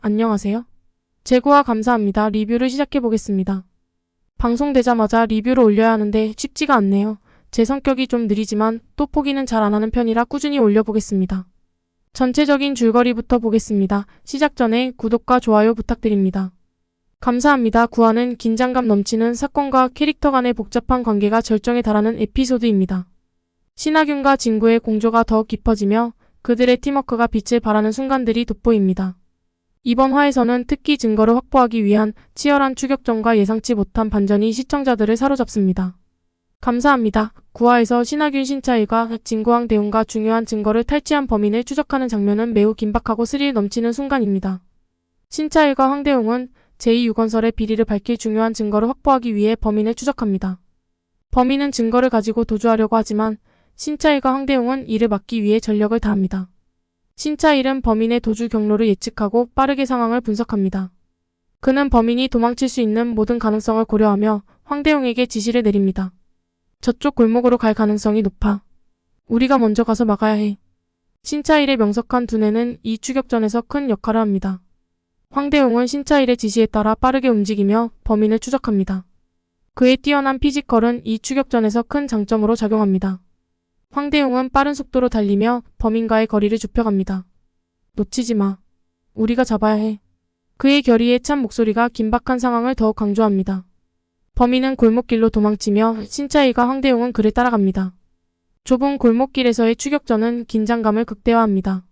안녕하세요. 제보와 감사합니다. 리뷰를 시작해보겠습니다. 방송되자마자 리뷰를 올려야 하는데 쉽지가 않네요. 제 성격이 좀 느리지만 또 포기는 잘 안 하는 편이라 꾸준히 올려보겠습니다. 전체적인 줄거리부터 보겠습니다. 시작 전에 구독과 좋아요 부탁드립니다. 감사합니다. 9화는 긴장감 넘치는 사건과 캐릭터 간의 복잡한 관계가 절정에 달하는 에피소드입니다. 신하균과 진구의 공조가 더욱 깊어지며 그들의 팀워크가 빛을 발하는 순간들이 돋보입니다. 이번 화에서는 특히 증거를 확보하기 위한 치열한 추격전과 예상치 못한 반전이 시청자들을 사로잡습니다. 감사합니다. 9화에서 신하균 신차일과 진구황 대웅과 중요한 증거를 탈취한 범인을 추적하는 장면은 매우 긴박하고 스릴 넘치는 순간입니다. 신차일과 황대웅은 제2유건설의 비리를 밝힐 중요한 증거를 확보하기 위해 범인을 추적합니다. 범인은 증거를 가지고 도주하려고 하지만 신차일과 황대웅은 이를 막기 위해 전력을 다합니다. 신차일은 범인의 도주 경로를 예측하고 빠르게 상황을 분석합니다. 그는 범인이 도망칠 수 있는 모든 가능성을 고려하며 황대웅에게 지시를 내립니다. 저쪽 골목으로 갈 가능성이 높아. 우리가 먼저 가서 막아야 해. 신차일의 명석한 두뇌는 이 추격전에서 큰 역할을 합니다. 황대웅은 신차일의 지시에 따라 빠르게 움직이며 범인을 추적합니다. 그의 뛰어난 피지컬은 이 추격전에서 큰 장점으로 작용합니다. 황대웅은 빠른 속도로 달리며 범인과의 거리를 좁혀갑니다. 놓치지 마. 우리가 잡아야 해. 그의 결의에 찬 목소리가 긴박한 상황을 더욱 강조합니다. 범인은 골목길로 도망치며 신차일과 황대웅은 그를 따라갑니다. 좁은 골목길에서의 추격전은 긴장감을 극대화합니다.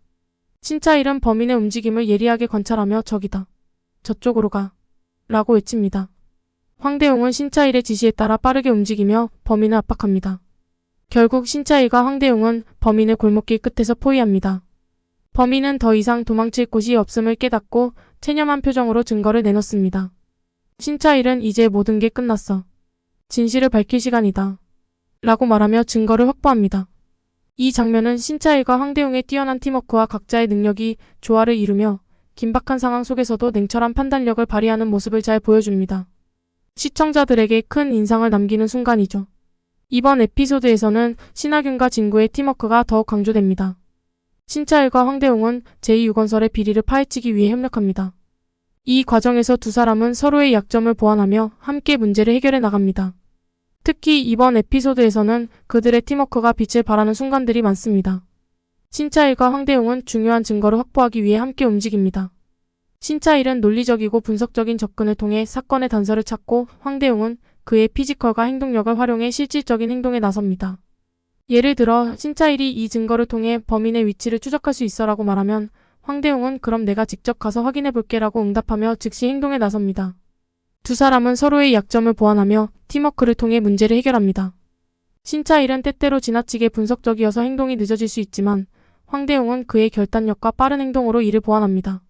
신차일은 범인의 움직임을 예리하게 관찰하며 저기다. 저쪽으로 가. 라고 외칩니다. 황대웅은 신차일의 지시에 따라 빠르게 움직이며 범인을 압박합니다. 결국 신차일과 황대웅은 범인을 골목길 끝에서 포위합니다. 범인은 더 이상 도망칠 곳이 없음을 깨닫고 체념한 표정으로 증거를 내놓습니다. 신차일은 이제 모든 게 끝났어. 진실을 밝힐 시간이다. 라고 말하며 증거를 확보합니다. 이 장면은 신차일과 황대웅의 뛰어난 팀워크와 각자의 능력이 조화를 이루며 긴박한 상황 속에서도 냉철한 판단력을 발휘하는 모습을 잘 보여줍니다. 시청자들에게 큰 인상을 남기는 순간이죠. 이번 에피소드에서는 신하균과 진구의 팀워크가 더욱 강조됩니다. 신차일과 황대웅은 제2유건설의 비리를 파헤치기 위해 협력합니다. 이 과정에서 두 사람은 서로의 약점을 보완하며 함께 문제를 해결해 나갑니다. 특히 이번 에피소드에서는 그들의 팀워크가 빛을 발하는 순간들이 많습니다. 신차일과 황대웅은 중요한 증거를 확보하기 위해 함께 움직입니다. 신차일은 논리적이고 분석적인 접근을 통해 사건의 단서를 찾고 황대웅은 그의 피지컬과 행동력을 활용해 실질적인 행동에 나섭니다. 예를 들어 신차일이 이 증거를 통해 범인의 위치를 추적할 수 있어라고 말하면 황대웅은 그럼 내가 직접 가서 확인해볼게 라고 응답하며 즉시 행동에 나섭니다. 두 사람은 서로의 약점을 보완하며 팀워크를 통해 문제를 해결합니다. 신차일은 때때로 지나치게 분석적이어서 행동이 늦어질 수 있지만 황대웅은 그의 결단력과 빠른 행동으로 이를 보완합니다.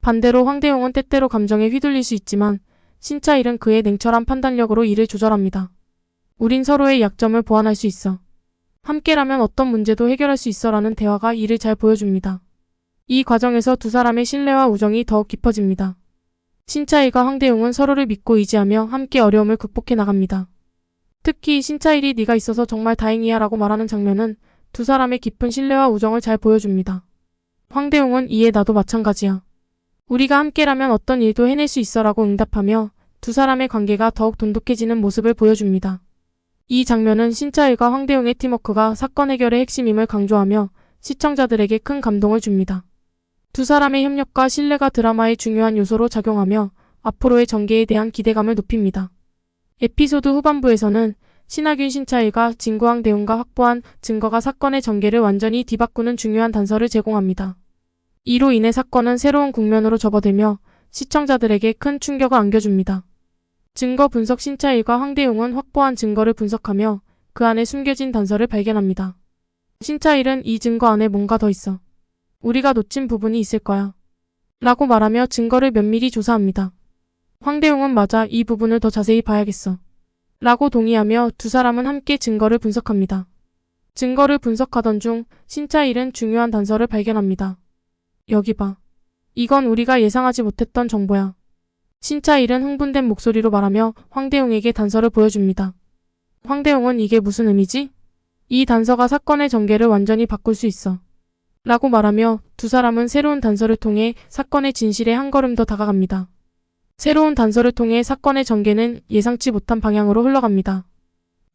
반대로 황대웅은 때때로 감정에 휘둘릴 수 있지만 신차일은 그의 냉철한 판단력으로 이를 조절합니다. 우린 서로의 약점을 보완할 수 있어. 함께라면 어떤 문제도 해결할 수 있어 라는 대화가 이를 잘 보여줍니다. 이 과정에서 두 사람의 신뢰와 우정이 더욱 깊어집니다. 신차일과 황대웅은 서로를 믿고 의지하며 함께 어려움을 극복해 나갑니다. 특히 신차일이 네가 있어서 정말 다행이야 라고 말하는 장면은 두 사람의 깊은 신뢰와 우정을 잘 보여줍니다. 황대웅은 이에 나도 마찬가지야. 우리가 함께라면 어떤 일도 해낼 수 있어 라고 응답하며 두 사람의 관계가 더욱 돈독해지는 모습을 보여줍니다. 이 장면은 신차일과 황대웅의 팀워크가 사건 해결의 핵심임을 강조하며 시청자들에게 큰 감동을 줍니다. 두 사람의 협력과 신뢰가 드라마의 중요한 요소로 작용하며 앞으로의 전개에 대한 기대감을 높입니다. 에피소드 후반부에서는 신하균 신차일과 진구황 대웅과 확보한 증거가 사건의 전개를 완전히 뒤바꾸는 중요한 단서를 제공합니다. 이로 인해 사건은 새로운 국면으로 접어들며 시청자들에게 큰 충격을 안겨줍니다. 증거 분석 신차일과 황대웅은 확보한 증거를 분석하며 그 안에 숨겨진 단서를 발견합니다. 신차일은 이 증거 안에 뭔가 더 있어. 우리가 놓친 부분이 있을 거야. 라고 말하며 증거를 면밀히 조사합니다. 황대웅은 맞아, 이 부분을 더 자세히 봐야겠어. 라고 동의하며 두 사람은 함께 증거를 분석합니다. 증거를 분석하던 중 신차일은 중요한 단서를 발견합니다. 여기 봐. 이건 우리가 예상하지 못했던 정보야. 신차일은 흥분된 목소리로 말하며 황대웅에게 단서를 보여줍니다. 황대웅은 이게 무슨 의미지? 이 단서가 사건의 전개를 완전히 바꿀 수 있어. 라고 말하며 두 사람은 새로운 단서를 통해 사건의 진실에 한 걸음 더 다가갑니다. 새로운 단서를 통해 사건의 전개는 예상치 못한 방향으로 흘러갑니다.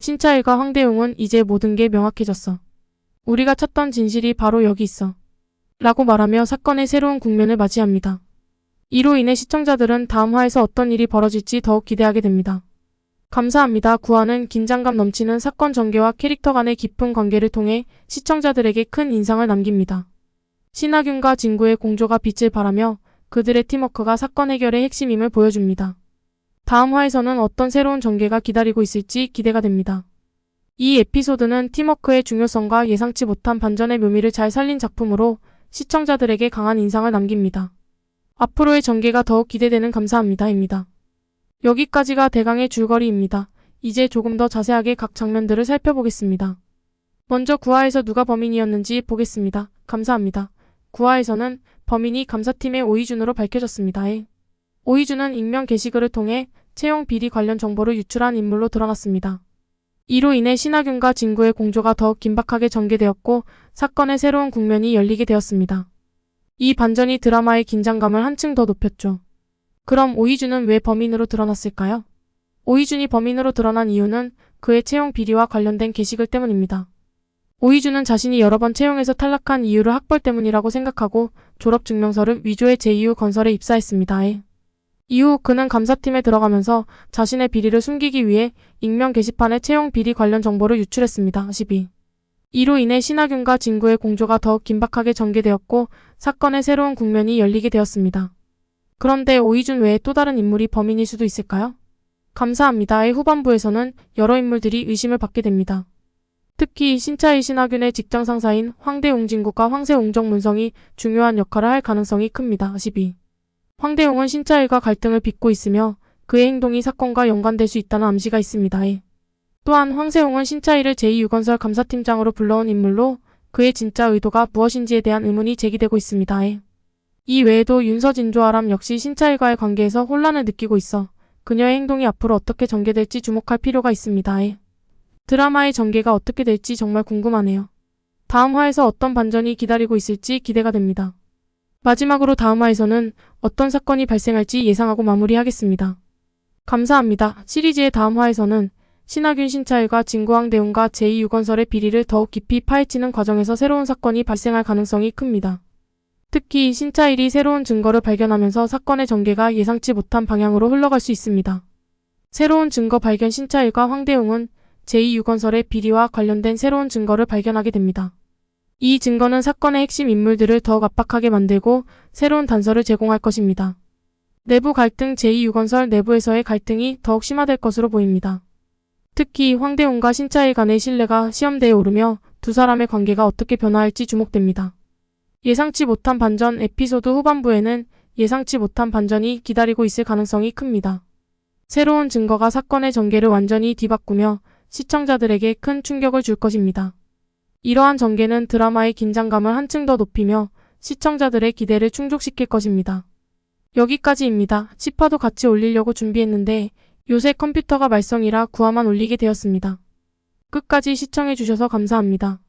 신차일과 황대웅은 이제 모든 게 명확해졌어. 우리가 찾던 진실이 바로 여기 있어. 라고 말하며 사건의 새로운 국면을 맞이합니다. 이로 인해 시청자들은 다음 화에서 어떤 일이 벌어질지 더욱 기대하게 됩니다. 감사합니다. 9화는 긴장감 넘치는 사건 전개와 캐릭터 간의 깊은 관계를 통해 시청자들에게 큰 인상을 남깁니다. 신하균과 진구의 공조가 빛을 발하며 그들의 팀워크가 사건 해결의 핵심임을 보여줍니다. 다음 화에서는 어떤 새로운 전개가 기다리고 있을지 기대가 됩니다. 이 에피소드는 팀워크의 중요성과 예상치 못한 반전의 묘미를 잘 살린 작품으로 시청자들에게 강한 인상을 남깁니다. 앞으로의 전개가 더욱 기대되는 감사합니다입니다. 여기까지가 대강의 줄거리입니다. 이제 조금 더 자세하게 각 장면들을 살펴보겠습니다. 먼저 9화에서 누가 범인이었는지 보겠습니다. 감사합니다. 9화에서는 범인이 감사팀의 오이준으로 밝혀졌습니다. 오이준은 익명 게시글을 통해 채용 비리 관련 정보를 유출한 인물로 드러났습니다. 이로 인해 신하균과 진구의 공조가 더욱 긴박하게 전개되었고 사건의 새로운 국면이 열리게 되었습니다. 이 반전이 드라마의 긴장감을 한층 더 높였죠. 그럼 오이준은 왜 범인으로 드러났을까요? 오이준이 범인으로 드러난 이유는 그의 채용 비리와 관련된 게시글 때문입니다. 오이준은 자신이 여러 번 채용에서 탈락한 이유를 학벌 때문이라고 생각하고 졸업증명서를 위조해 제2유건설에 입사했습니다. 이후 그는 감사팀에 들어가면서 자신의 비리를 숨기기 위해 익명 게시판에 채용 비리 관련 정보를 유출했습니다. 12. 이로 인해 신하균과 진구의 공조가 더욱 긴박하게 전개되었고 사건의 새로운 국면이 열리게 되었습니다. 그런데 오이준 외에 또 다른 인물이 범인일 수도 있을까요? 감사합니다의 후반부에서는 여러 인물들이 의심을 받게 됩니다. 특히 신차일 신하균의 직장 상사인 황대웅 진구과 황새옹정 문성이 중요한 역할을 할 가능성이 큽니다. 12. 황대웅은 신차일과 갈등을 빚고 있으며 그의 행동이 사건과 연관될 수 있다는 암시가 있습니다. 또한 황새옹은 신차일을 제2유건설 감사팀장으로 불러온 인물로 그의 진짜 의도가 무엇인지에 대한 의문이 제기되고 있습니다. 이 외에도 윤서진조아람 역시 신차일과의 관계에서 혼란을 느끼고 있어 그녀의 행동이 앞으로 어떻게 전개될지 주목할 필요가 있습니다. 드라마의 전개가 어떻게 될지 정말 궁금하네요. 다음 화에서 어떤 반전이 기다리고 있을지 기대가 됩니다. 마지막으로 다음 화에서는 어떤 사건이 발생할지 예상하고 마무리하겠습니다. 감사합니다. 시리즈의 다음 화에서는 신하균 신차일과 진구 황대웅과 제2유건설의 비리를 더욱 깊이 파헤치는 과정에서 새로운 사건이 발생할 가능성이 큽니다. 특히 신차일이 새로운 증거를 발견하면서 사건의 전개가 예상치 못한 방향으로 흘러갈 수 있습니다. 새로운 증거 발견 신차일과 황대웅은 제2유건설의 비리와 관련된 새로운 증거를 발견하게 됩니다. 이 증거는 사건의 핵심 인물들을 더욱 압박하게 만들고 새로운 단서를 제공할 것입니다. 내부 갈등 제2유건설 내부에서의 갈등이 더욱 심화될 것으로 보입니다. 특히 황대웅과 신차일 간의 신뢰가 시험대에 오르며 두 사람의 관계가 어떻게 변화할지 주목됩니다. 예상치 못한 반전 에피소드 후반부에는 예상치 못한 반전이 기다리고 있을 가능성이 큽니다. 새로운 증거가 사건의 전개를 완전히 뒤바꾸며 시청자들에게 큰 충격을 줄 것입니다. 이러한 전개는 드라마의 긴장감을 한층 더 높이며 시청자들의 기대를 충족시킬 것입니다. 여기까지입니다. 10화도 같이 올리려고 준비했는데 요새 컴퓨터가 말썽이라 9화만 올리게 되었습니다. 끝까지 시청해주셔서 감사합니다.